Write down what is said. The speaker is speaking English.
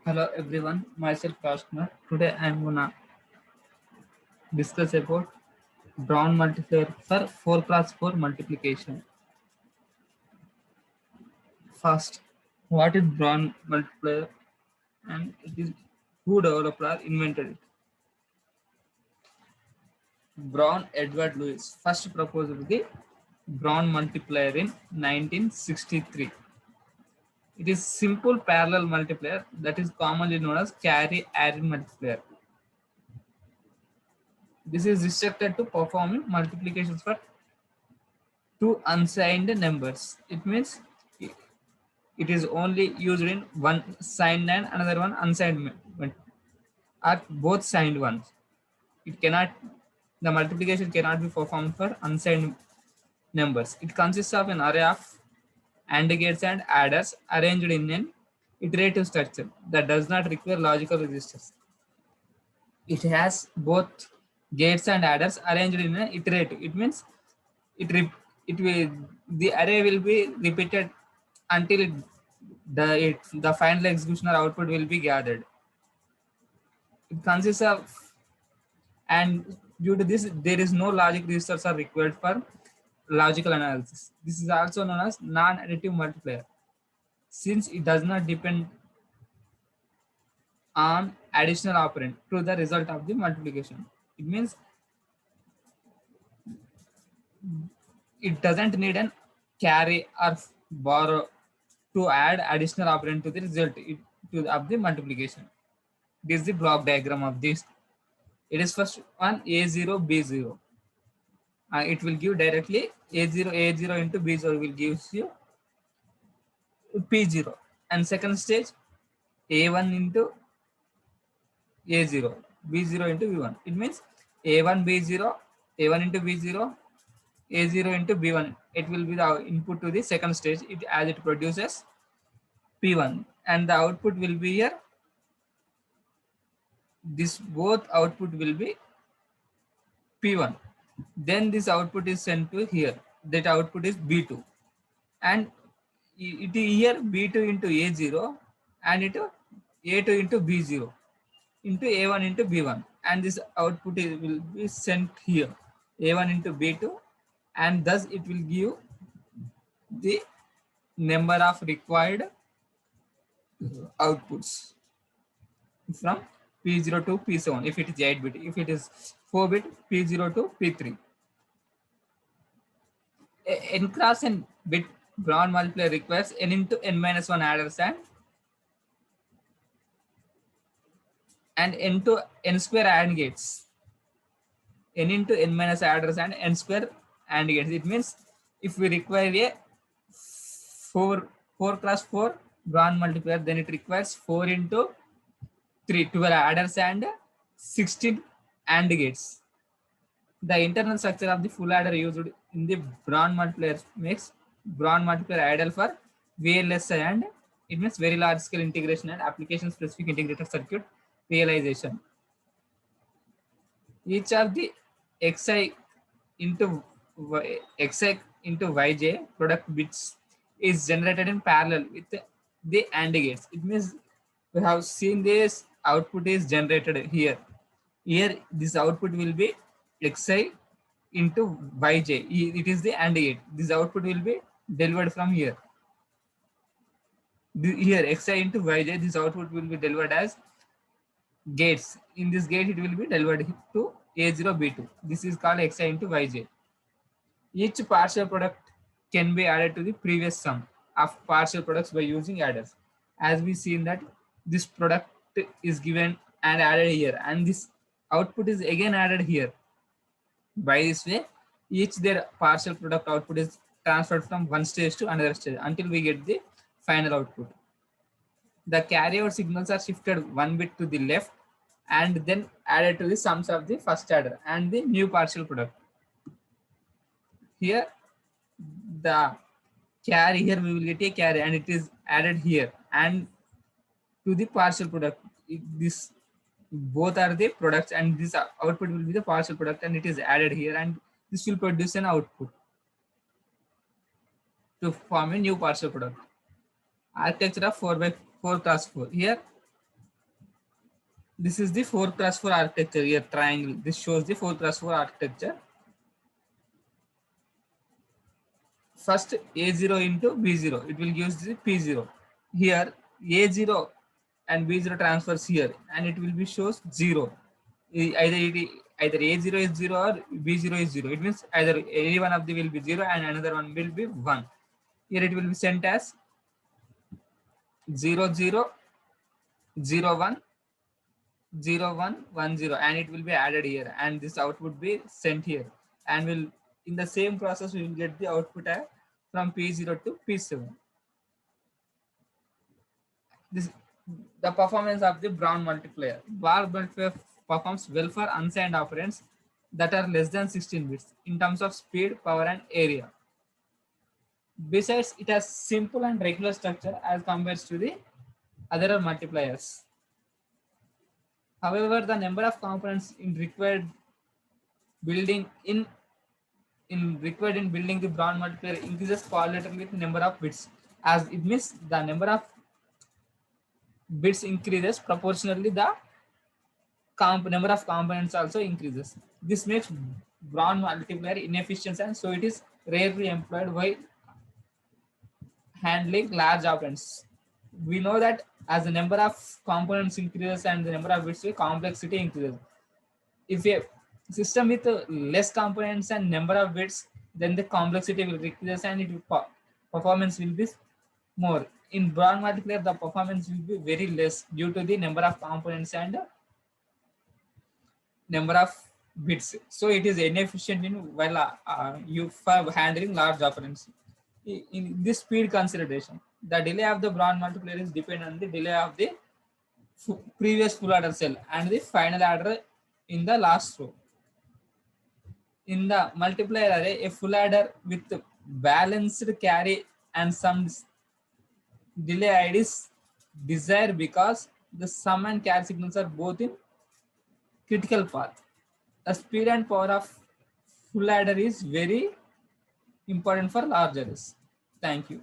Hello everyone, myself Kashmir. Today I'm gonna discuss about Brown multiplier for 4x4 multiplication. First, what is Brown multiplier and it is who developed or invented it? Brown Edward Lewis first proposed the Brown multiplier in 1963. It is simple parallel multiplier that is commonly known as carry-array multiplier. This is restricted to performing multiplications for two unsigned numbers. It means it is only used in one signed and another one unsigned are both signed ones. It cannot the multiplication cannot be performed for unsigned numbers. It consists of an array of AND gates and adders arranged in an iterative structure that does not require logical registers. It has both gates and adders arranged in an iterative. It means it it will the array will be repeated until the final execution or output will be gathered. It consists of and due to this there is no logic registers are required for logical analysis. This is also known as non-additive multiplier since it does not depend on additional operand to the result of the multiplication. It means it doesn't need an carry or borrow to add additional operand to the result of the multiplication. This is the block diagram of this. It is first one A0 B0. It will give directly A0 into B0 will give you P0, and second stage A1 into A0 B0 into B1. It means A1 B0 A1 into B0 A0 into B1. It will be the input to the second stage as it produces P1, and the output will be here. This both output will be P1. Then this output is sent to here. That output is B2, and it is here B2 into A0 and into A2 into B0 into A1 into B1, and this output will be sent here A1 into B2, and thus it will give the number of required outputs from P0 to P7 if it is 8 bit. If it is 4 bit, P0 to P3. N cross n bit Brown multiplier requires n into n minus 1 adders and n to n square AND gates. N into n minus adders and n square AND gates. It means if we require a 4 cross 4 Brown multiplier, then it requires 4 into 3, 12 adders and 16 AND gates. The internal structure of the full adder used in the Brown multiplier makes Brown multiplier ideal for VLSI, and it means very large scale integration and application specific integrated circuit realization. Each of the xi into yj product bits is generated in parallel with the AND gates. It means we have seen this output is generated here. Here this output will be xi into yj. It is the AND gate. This output will be delivered from here. Here xi into yj, this output will be delivered as gates. In this gate, it will be delivered to A0 B2. This is called xi into yj. Each partial product can be added to the previous sum of partial products by using adders. As we seen that this product is given and added here, and this output is again added here. By this way, each their partial product output is transferred from one stage to another stage until we get the final output. The carryover signals are shifted one bit to the left and then added to the sums of the first adder and the new partial product. Here, the carry, here we will get a carry and it is added here, and to the partial product. This both are the products, and this output will be the partial product, and it is added here, and this will produce an output to form a new partial product. Architecture of 4 by 4 cross 4. Here This is the 4x4 architecture here, triangle. This shows the 4x4 architecture. First A0 into B0, it will give the P0. Here A0 and B0 transfers here, and it will be shows 0. Either A0 is 0 or B0 is 0. It means either any one of them will be 0 and another one will be 1. Here it will be sent as 0 0 0 1 0 1 1 0, and it will be added here, and this output be sent here, and will in the same process we will get the output from P0 to P7. This the performance of the Brown multiplier. Brown multiplier performs well for unsigned operands that are less than 16 bits in terms of speed, power, and area. Besides, it has simple and regular structure as compared to the other multipliers. However, the number of components in required building required in building the Brown multiplier increases correlated with number of bits, as it means the number of bits increases proportionally, the number of components also increases. This makes Brown multiplier inefficient, and so it is rarely employed while handling large operands. We know that as the number of components increases and the number of bits, complexity increases. If a system with less components and number of bits, then the complexity will decrease and it will performance will be more. In Brown multiplier, the performance will be very less due to the number of components and number of bits. So it is inefficient in while you for handling large operands. In this speed consideration, the delay of the Brown multiplier is dependent on the delay of the previous full adder cell and the final adder in the last row. In the multiplier array, a full adder with balanced carry and some delay ID is desired because the sum and carry signals are both in critical path. The speed and power of full adder is very important for large arrays. Thank you.